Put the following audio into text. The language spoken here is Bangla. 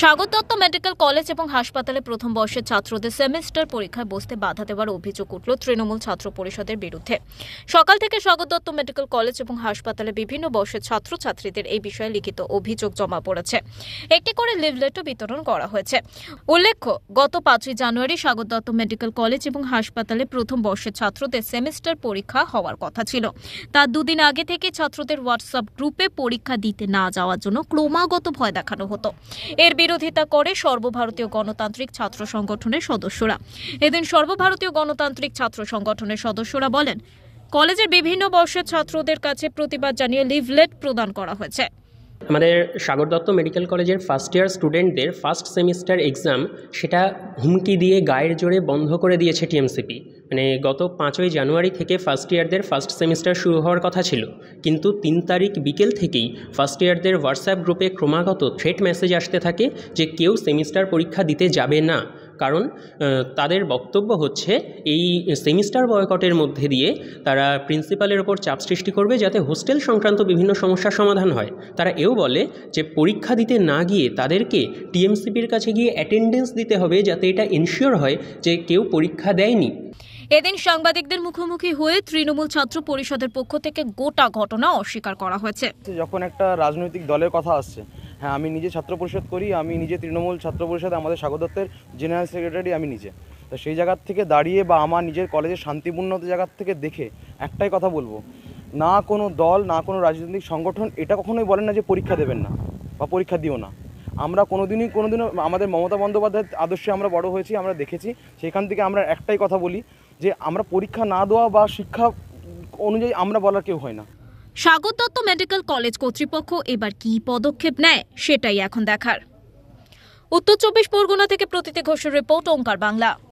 স্বাগত দত্ত মেডিকেল কলেজ এবং হাসপাতালে প্রথম বর্ষের ছাত্রদের সেমিস্টার পরীক্ষায় বসতে বাধা দেওয়ার অভিযোগ উঠল তৃণমূল ছাত্র পরিষদের বিরুদ্ধে। সকাল থেকে স্বাগত দত্ত মেডিকেল কলেজ এবং হাসপাতালে বিভিন্ন বর্ষের ছাত্রছাত্রীদের এই বিষয়ে লিখিত অভিযোগ জমা পড়েছে। একটি করে লিফলেটও বিতরণ করা হয়েছে। উল্লেখ্য, গত 5 জানুয়ারি স্বাগত দত্ত মেডিকেল কলেজ এবং হাসপাতালে প্রথম বর্ষের ছাত্রদের সেমিস্টার পরীক্ষা হওয়ার কথা ছিল। তার দুদিন আগে থেকে ছাত্রদের হোয়াটসঅ্যাপ গ্রুপে পরীক্ষা দিতে না যাওয়ার জন্য ক্রমাগত ভয় দেখানো হতো। এর বিরোধিতা করে সর্বভারতীয় গণতান্ত্রিক ছাত্র সংগঠনের সদস্যরা। এদিন সর্বভারতীয় গণতান্ত্রিক ছাত্র সংগঠনের সদস্যরা বলেন, কলেজের বিভিন্ন বর্ষের ছাত্রদের কাছে প্রতিবাদ জানিয়ে লিফলেট প্রদান করা হয়েছে। আমাদের সাগর দত্ত মেডিকেল কলেজের ফার্স্ট ইয়ার স্টুডেন্টদের ফার্স্ট সেমিস্টার এক্সাম সেটা হুমকি দিয়ে গায়ের জোরে বন্ধ করে দিয়েছে টিএমসিপি। মানে গত 5 জানুয়ারি থেকে ফার্স্ট ইয়ারদের ফার্স্ট সেমিস্টার শুরু হওয়ার কথা ছিল, কিন্তু 3 তারিখ বিকেল থেকেই ফার্স্ট ইয়ারদের হোয়াটসঅ্যাপ গ্রুপে ক্রমাগত থ্রেট মেসেজ আসতে থাকে যে কেউ সেমিস্টার পরীক্ষা দিতে যাবে না। কারণ তাদের বক্তব্য হচ্ছে এই সেমিস্টার বয়কটের মধ্যে দিয়ে তারা প্রিন্সিপালের ওপর চাপ সৃষ্টি করবে যাতে হোস্টেল সংক্রান্ত বিভিন্ন সমস্যার সমাধান হয়। তারা এও বলে যে পরীক্ষা দিতে না গিয়ে তাদেরকে টিএমসিপির কাছে গিয়ে অ্যাটেন্ডেন্স দিতে হবে যাতে এটা এনশিওর হয় যে কেউ পরীক্ষা দেয়নি। এদিন সাংবাদিকদের মুখোমুখি হয়ে তৃণমূল ছাত্র পরিষদের পক্ষ থেকে গোটা ঘটনা অস্বীকার করা হয়েছে। যখন একটা রাজনৈতিক দলের কথা আসছে, হ্যাঁ, আমি নিজে ছাত্র পরিষদ করি, আমি নিজে তৃণমূল ছাত্র পরিষদ, আমাদের স্বাগত দত্তের জেনারেল সেক্রেটারি আমি নিজে। তো সেই জায়গার থেকে দাঁড়িয়ে বা আমার নিজের কলেজের শান্তিপূর্ণ জায়গার থেকে দেখে একটাই কথা বলবো, না কোনো দল না কোনো রাজনৈতিক সংগঠন এটা কখনোই বলেন না যে পরীক্ষা দেবেন না বা পরীক্ষা দিও না। আমরা কোনোদিনও আমাদের মমতা বন্দ্যোপাধ্যায়ের আদর্শে আমরা বড় হয়েছি, আমরা দেখেছি। সেখান থেকে আমরা একটাই কথা বলি যে আমরা পরীক্ষা না দেওয়া বা শিক্ষা অনুযায়ী আমরা বলার কেউ হয় না। স্বাগত দত্ত মেডিকেল কলেজ কর্তৃপক্ষ এবার কি পদক্ষেপ নেয় সেটাই এখন দেখার। উত্তর 24 পরগনা থেকে প্রতীতি ঘোষের রিপোর্ট, ওঙ্কার বাংলা।